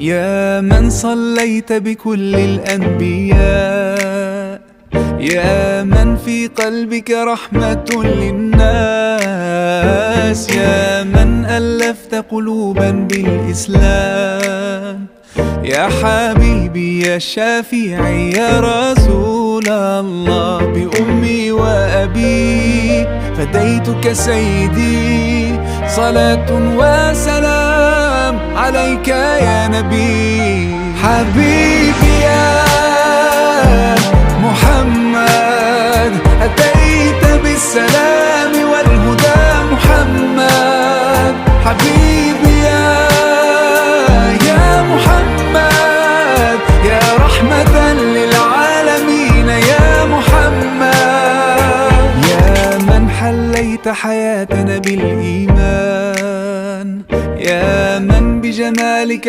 يا من صليت بكل الأنبياء، يا من في قلبك رحمة للناس، يا من ألفت قلوبا بالإسلام، يا حبيبي يا شافعي يا رسول الله، بأمي وأبي فديتك سيدي، صلاة وسلام عليك يا نبي. حبيبي يا محمد أتيت بالسلام والهدى محمد، حبيبي يا محمد يا رحمة للعالمين يا محمد، يا من حليت حياتنا بالإيمان، يا من بجمالك